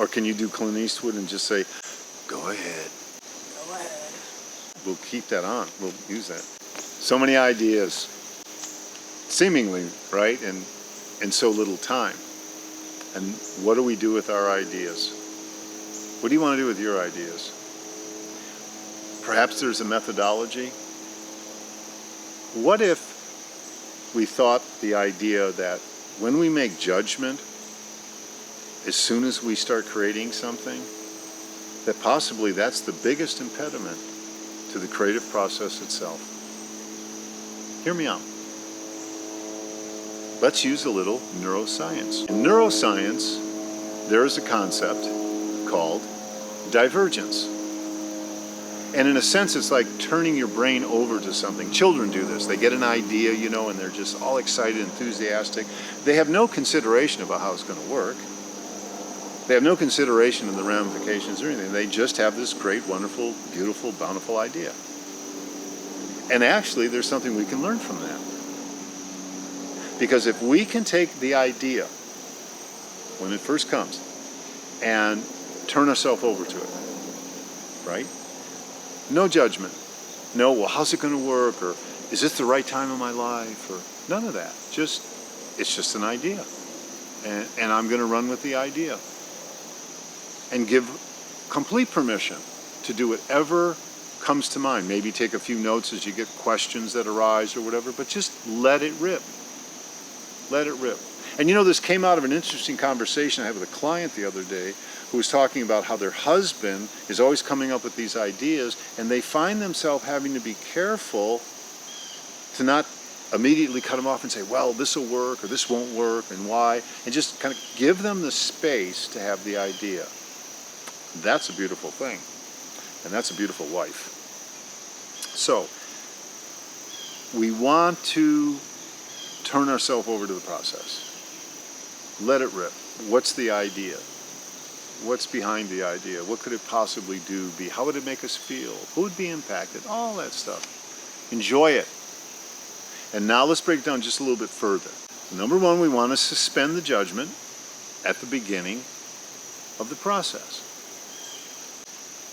Or can you do Clint Eastwood and just say, go ahead? Go ahead. We'll keep that on. We'll use that. So many ideas, seemingly, right? And so little time. And what do we do with our ideas? What do you want to do with your ideas? Perhaps there's a methodology. What if we thought the idea that when we make judgment, as soon as we start creating something, that possibly that's the biggest impediment to the creative process itself? Hear me out. Let's use a little neuroscience. In neuroscience, there is a concept called divergence. And in a sense, it's like turning your brain over to something. Children do this. They get an idea, and they're just all excited, enthusiastic. They have no consideration about how it's going to work. They have no consideration of the ramifications or anything. They just have this great, wonderful, beautiful, bountiful idea. And actually, there's something we can learn from that. Because if we can take the idea, when it first comes, and turn ourselves over to it, right? No judgment. No, well, how's it going to work? Or is this the right time in my life? Or none of that. It's just an idea. And I'm going to run with the idea. And give complete permission to do whatever comes to mind. Maybe take a few notes as you get questions that arise or whatever, but just let it rip. Let it rip. And this came out of an interesting conversation I had with a client the other day who was talking about how their husband is always coming up with these ideas, and they find themselves having to be careful to not immediately cut them off and say, well, this will work or this won't work and why, and just kind of give them the space to have the idea. That's a beautiful thing, and that's a beautiful wife. So, we want to turn ourselves over to the process. Let it rip. What's the idea? What's behind the idea? What could it possibly do? How would it make us feel? Who would be impacted? All that stuff. Enjoy it. And now let's break it down just a little bit further. Number one, we want to suspend the judgment at the beginning of the process.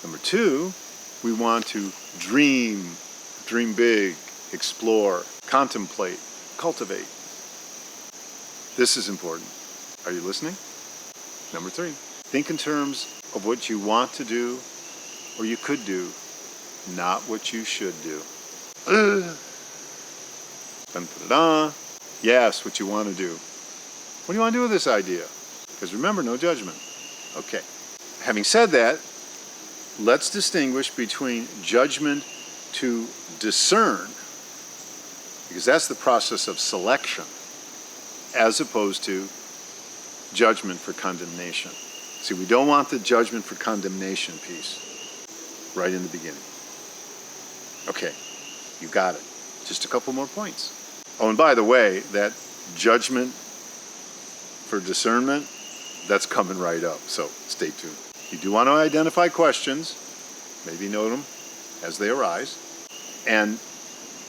Number two, we want to dream big, explore, contemplate, cultivate. This is important. Are you listening? Number three, think in terms of what you want to do or you could do, not what you should do. Dun-dun-dun. Yes, what you want to do. What do you want to do with this idea? Because remember, no judgment. Okay. Having said that, let's distinguish between judgment to discern, because that's the process of selection, as opposed to judgment for condemnation. See, we don't want the judgment for condemnation piece right in the beginning. Okay, you got it. Just a couple more points. Oh, and by the way, that judgment for discernment, that's coming right up, so stay tuned. You do want to identify questions, maybe note them as they arise, and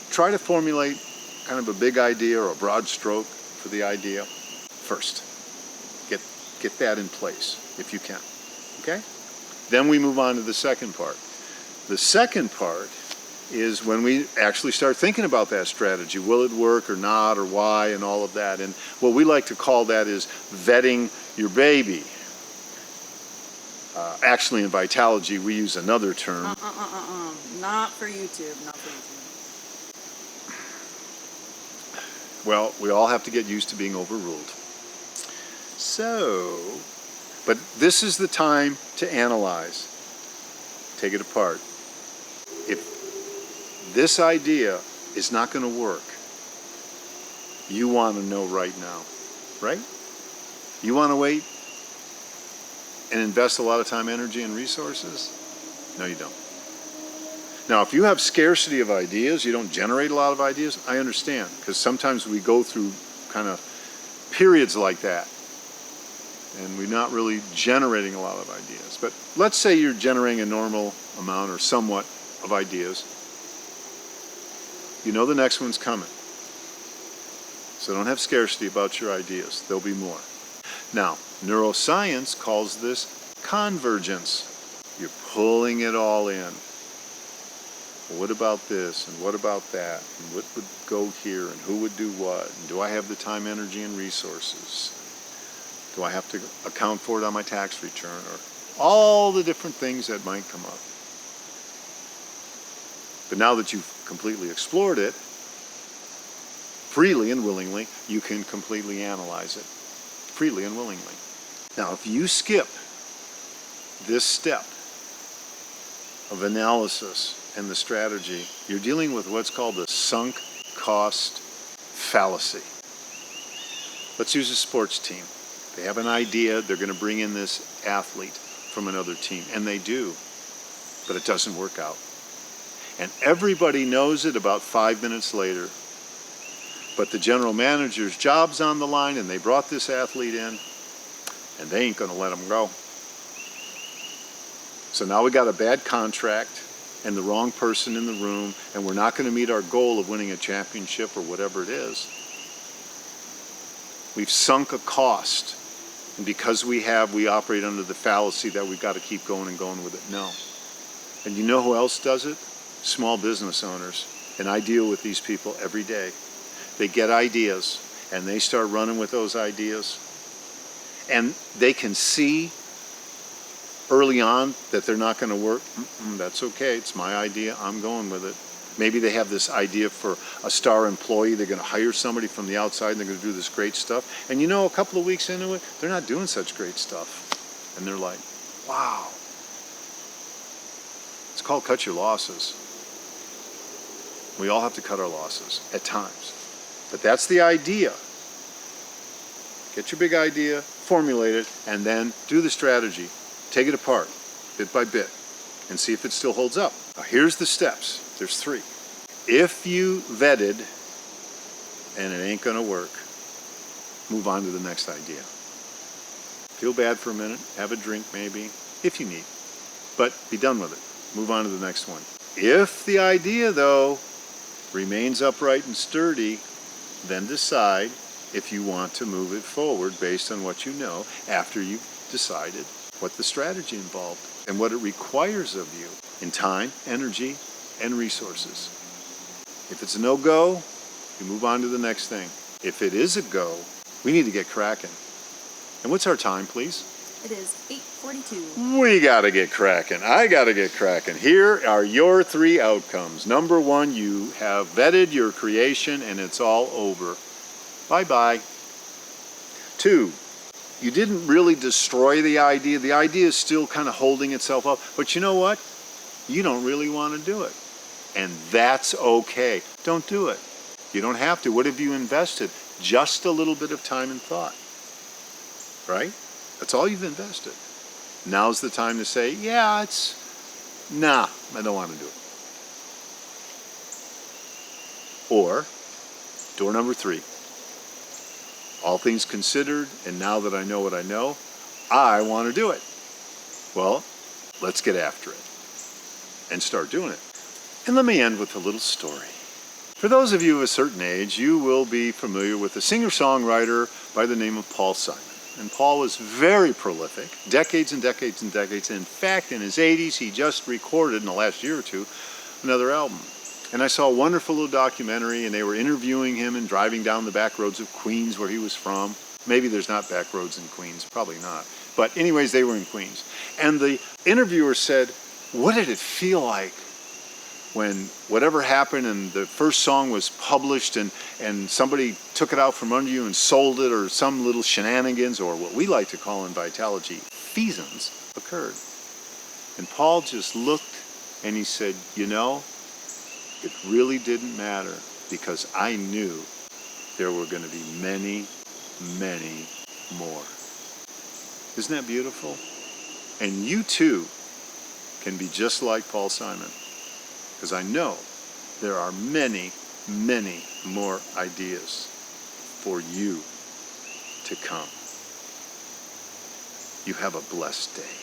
try to formulate kind of a big idea or a broad stroke for the idea first. Get that in place if you can. Okay? Then we move on to the second part. The second part is when we actually start thinking about that strategy. Will it work or not, or why, and all of that. And what we like to call that is vetting your baby. Actually, in Vitalogy, we use another term. Not for YouTube. Not for YouTube. Well, we all have to get used to being overruled. So, but this is the time to analyze. Take it apart. If this idea is not going to work, you want to know right now, right? You want to wait and invest a lot of time, energy, and resources? No, you don't. Now, if you have scarcity of ideas, you don't generate a lot of ideas, I understand, because sometimes we go through kind of periods like that, and we're not really generating a lot of ideas. But let's say you're generating a normal amount or somewhat of ideas. You know the next one's coming. So don't have scarcity about your ideas. There'll be more. Now, neuroscience calls this Convergence. You're pulling it all in. What about this and what about that? And what would go here and who would do what? And do I have the time, energy, and resources? Do I have to account for it on my tax return? Or all the different things that might come up. But now that you've completely explored it, freely and willingly, you can completely analyze it. Freely and willingly. Now, if you skip this step of analysis and the strategy, you're dealing with what's called the sunk cost fallacy. Let's use a sports team. They have an idea, they're going to bring in this athlete from another team, and they do, but it doesn't work out. And everybody knows it about 5 minutes later. But the general manager's job's on the line, and they brought this athlete in, and they ain't going to let him go. So now we got a bad contract and the wrong person in the room, and we're not going to meet our goal of winning a championship or whatever it is. We've sunk a cost. And because we operate under the fallacy that we've got to keep going and going with it. No. And you know who else does it? Small business owners. And I deal with these people every day. They get ideas and they start running with those ideas. And they can see early on that they're not going to work. That's okay. It's my idea. I'm going with it. Maybe they have this idea for a star employee. They're going to hire somebody from the outside and they're going to do this great stuff. And you know, a couple of weeks into it, they're not doing such great stuff. And they're like, wow. It's called cut your losses. We all have to cut our losses at times. But that's the idea. Get your big idea, formulate it, and then do the strategy. Take it apart, bit by bit, and see if it still holds up. Now here's the steps. There's 3. If you vetted and it ain't gonna work, move on to the next idea. Feel bad for a minute, have a drink maybe, if you need, but be done with it. Move on to the next one. If the idea, though, remains upright and sturdy, then decide if you want to move it forward based on what you know after you've decided what the strategy involved and what it requires of you in time, energy, and resources. If it's a no-go, you move on to the next thing. If it is a go, we need to get cracking. And what's our time, please? It is 8:42. We gotta get cracking. I gotta get cracking. Here are your 3 outcomes. Number 1, you have vetted your creation and it's all over. Bye-bye. 2, you didn't really destroy the idea. The idea is still kind of holding itself up. But you know what? You don't really want to do it. And that's okay. Don't do it. You don't have to. What have you invested? Just a little bit of time and thought. Right? That's all you've invested. Now's the time to say, yeah, I don't want to do it. Or, door number 3. All things considered, and now that I know what I know, I want to do it. Well, let's get after it and start doing it. And let me end with a little story. For those of you of a certain age, you will be familiar with a singer-songwriter by the name of Paul Simon. And Paul was very prolific, decades and decades and decades. In fact, in his 80s, he just recorded, in the last year or two, another album. And I saw a wonderful little documentary, and they were interviewing him and driving down the back roads of Queens, where he was from. Maybe there's not back roads in Queens, probably not. But anyways, they were in Queens. And the interviewer said, what did it feel like when whatever happened and the first song was published and somebody took it out from under you and sold it, or some little shenanigans, or what we like to call in Vitalogy, feasance, occurred? And Paul just looked and he said, you know, it really didn't matter, because I knew there were going to be many, many more. Isn't that beautiful? And you too can be just like Paul Simon, because I know there are many, many more ideas for you to come. You have a blessed day.